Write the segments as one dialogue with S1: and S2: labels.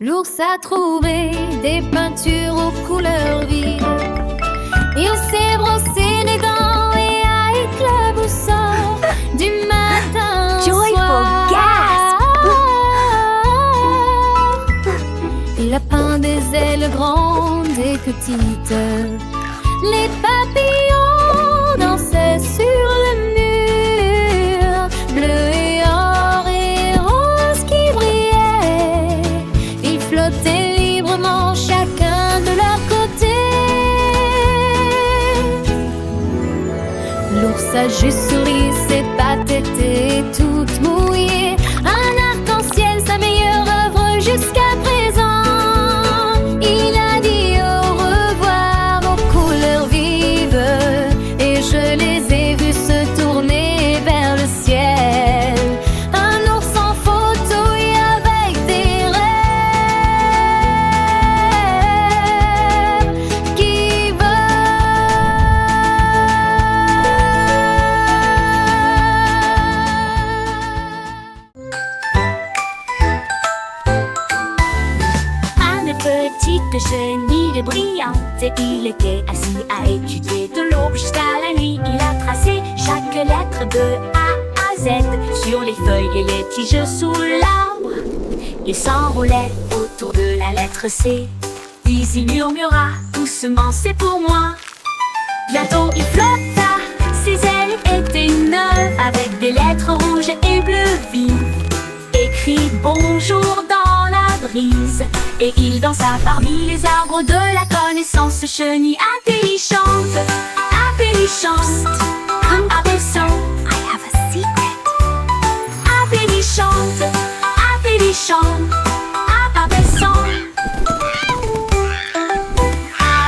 S1: L'ours a trouvé des peintures aux couleurs vives. Il s'est brossé les dents et a éclaboussé du matin au
S2: Joyful
S1: soir.
S2: gasp!
S1: Il a peint des ailes grandes et petites. Les papillons dansaient sur le mur, bleu et or et rose qui brillaient. Ils flottaient librement, chacun de leur côté. L'ours a juste souri, ses pattes étaient toutes mouillées. Un arc-en-ciel, sa meilleure œuvre jusqu'à présent. Il a dit au revoir aux couleurs vives, et je les ai vus se tourner vers le ciel. Un ours en photo et avec des rêves qui
S2: Un petite chenille brillante, il était assis à étudier de l'aube jusqu'à la nuit. Il a tracé chaque lettre de A à Z sur les feuilles et les tiges sous l'arbre. Il s'enroulait autour de la lettre C, puis il murmura doucement: c'est pour moi. Bientôt il flotta, ses ailes étaient neuves, avec des lettres rouges et bleues vives, écrit bonjour dans la brise. Et il dansa parmi les arbres de la connaissance, chenille intelligente, intelligente, comme abaissant. I have a secret. Intelligente, intelligente, abaissant.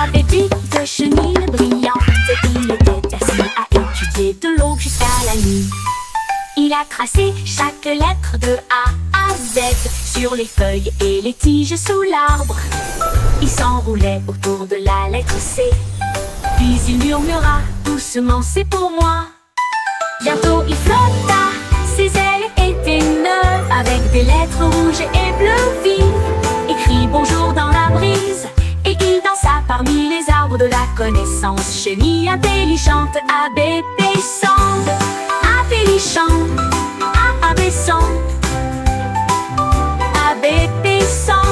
S2: Avec de chenille brillante, il était assis à étudier de l'aube jusqu'à la nuit. Il a tracé chaque lettre de A à Z sur les feuilles et les tiges sous l'arbre. Il s'enroulait autour de la lettre C, puis il murmura doucement: c'est pour moi. Bientôt il flotta, ses ailes étaient neuves, avec des lettres rouges et bleues vives, écrit bonjour dans la brise. Et il dansa parmi les arbres de la connaissance, chenille intelligente, abaissant, intelligent, abaissant, abaissant,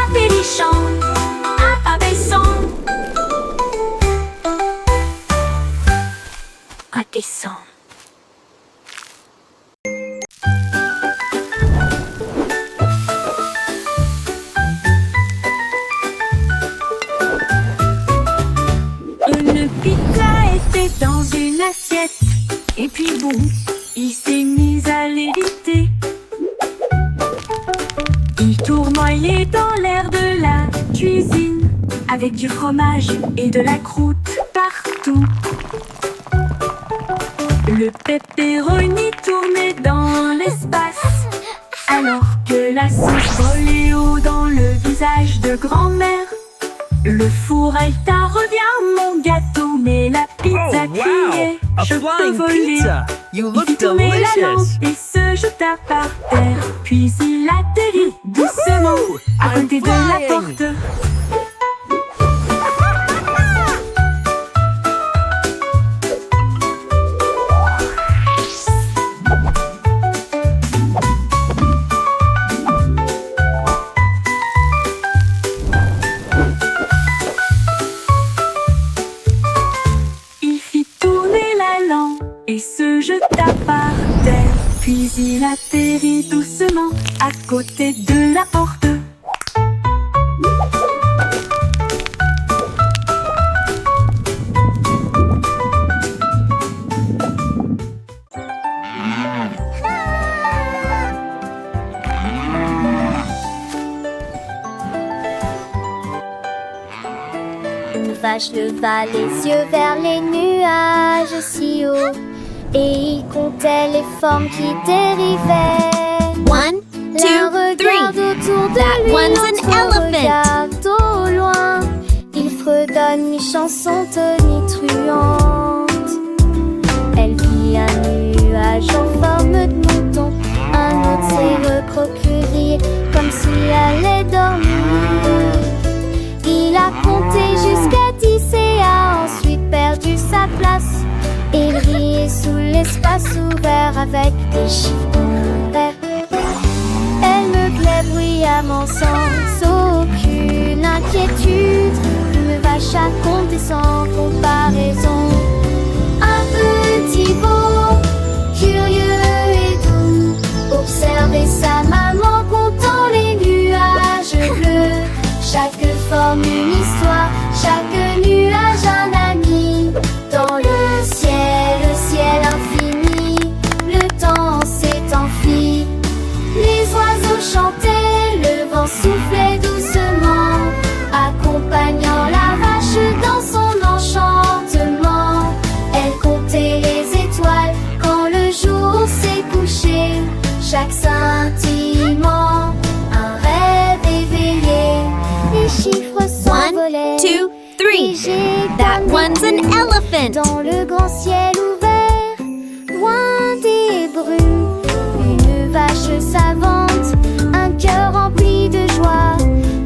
S2: intelligent, abaissant, abaissant. Une pizza était dans une assiette, et puis boum, il s'est mis à léviter. Il tournoyait dans l'air de la cuisine, avec du fromage et de la croûte partout. Le pepperoni tournait dans l'espace, alors que la sauce volait haut dans le visage de grand-mère. Le four Alta revient, mon gâteau, mais la pizza criait:
S3: A
S2: je peux
S3: flying
S2: voler.
S3: pizza! You
S2: Il
S3: look
S2: fit tourner la lampe
S3: delicious!
S2: et se jeta par terre, puis il atterrit doucement à côté de la
S3: flying.
S2: porte. Il fit tourner la lampe et se jeta par terre, puis il atterrit doucement à côté de la porte.
S4: Une vache leva les yeux vers les nuages si haut, et il comptait les formes qui dérivaient.
S1: 1, 2,
S4: L'un regarde
S1: 3.
S4: autour de
S1: That
S4: lui,
S1: one's an
S4: l'autre
S1: elephant.
S4: regarde au loin. Il fredonne une chanson tonitruante. Elle vit un nuage en forme de mouton. Un autre s'est recroquevillé comme s'il allait avec des chiffres verts. Elle me plaît bruyamment sans aucune inquiétude. Une vache à compter sans comparaison. Un petit veau, curieux et doux, observer sa maman comptant les nuages bleus. Chaque forme une histoire, chaque nuage un ami. Dans le ciel infini, le temps s'est enfui. Les oiseaux chantaient, le vent soufflait doucement, accompagnant la vache dans son enchantement. Elle comptait les étoiles quand le jour s'est couché. Chaque scintillement, un rêve éveillé. Les chiffres s'envolaient.
S1: 1, 2, 3. That one's an elephant.
S4: Dans le grand ciel ouvert, loin des brumes, une vache savante, un cœur rempli de joie,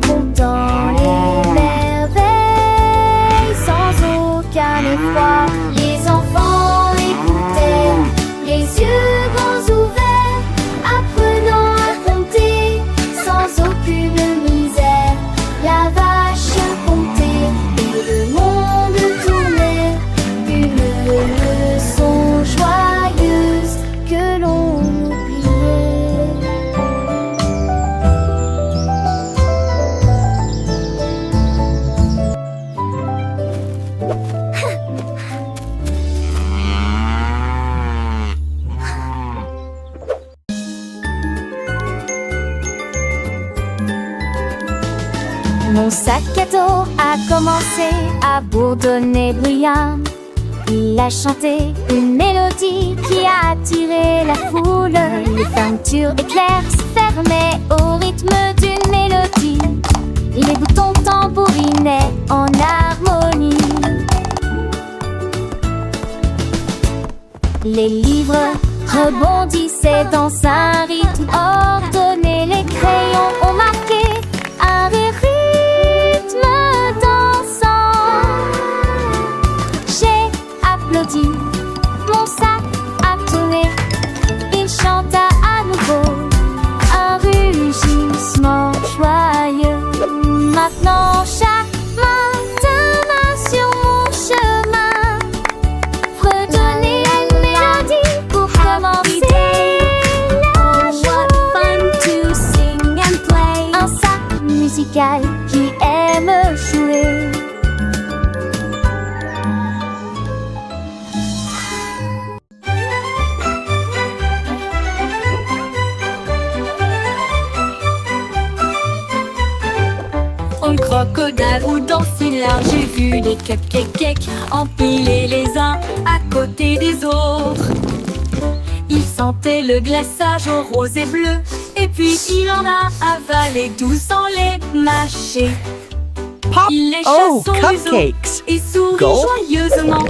S4: comptant les merveilles sans aucun effroi. Les enfants écoutaient, les yeux grands ouverts, apprenant à compter sans aucune misère. La vache comptait et le monde tournait, une leçon joyeuse que l'on oubliait. Mon sac à dos a commencé à bourdonner bruyamment. Il a chanté une mélodie qui a attiré la foule. Les fermetures éclairs se fermaient au rythme d'une mélodie. Les boutons tambourinaient en harmonie. Les livres rebondissaient dans un rythme ordonné. Les crayons ont marqué un rythme dansant. J'ai applaudi, mon sac a tourné. Il chanta à nouveau un rugissement joyeux. Maintenant chaque matin sur mon chemin, fredonnait une mélodie pour commencer la journée. Un sac musical qui aime jouer.
S2: Un crocodile ou danser large, j'ai vu des cupcakes empilés les uns à côté des autres. Il sentait le glaçage au rose et bleu, et puis il en a avalé 12 sans les mâcher.
S3: Pop!
S2: Il lécha
S3: Oh,
S2: son museau
S3: cupcakes!
S2: et sourit
S3: Gulp.
S2: joyeusement,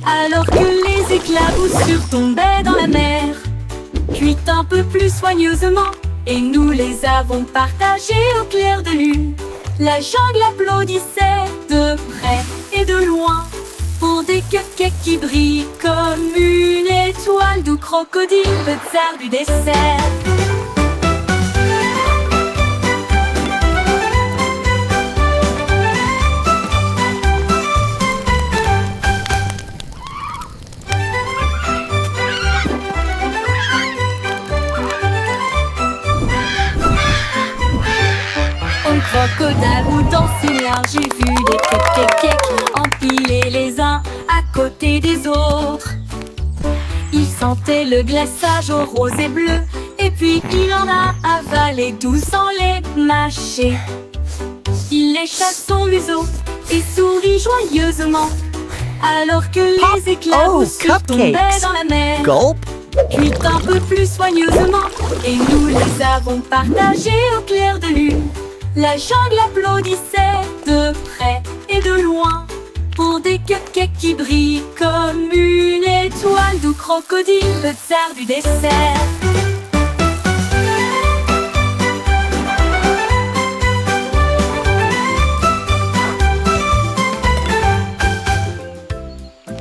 S2: alors que les éclaboussures tombaient dans la mer. Cuit un peu plus soigneusement, et nous les avons partagés au clair de lune. La jungle applaudissait de près et de loin pour des cupcakes qui brillent comme une étoile, d'où crocodile, le tsar du dessert. Crocodile ou danser large, j'ai vu des cupcakes empilés les uns à côté des autres. Il sentait le glaçage au rose et bleu, et puis il en a avalé 12 sans les mâcher. Il lécha son museau et sourit joyeusement, alors que les éclaboussures tombaient dans la mer.
S3: Gulp.
S2: Cuit un peu plus soigneusement, et nous les avons partagés au clair de lune. La jungle applaudissait de près et de loin pour des cupcakes qui brillent comme une étoile, d'où crocodile, le tsar du dessert.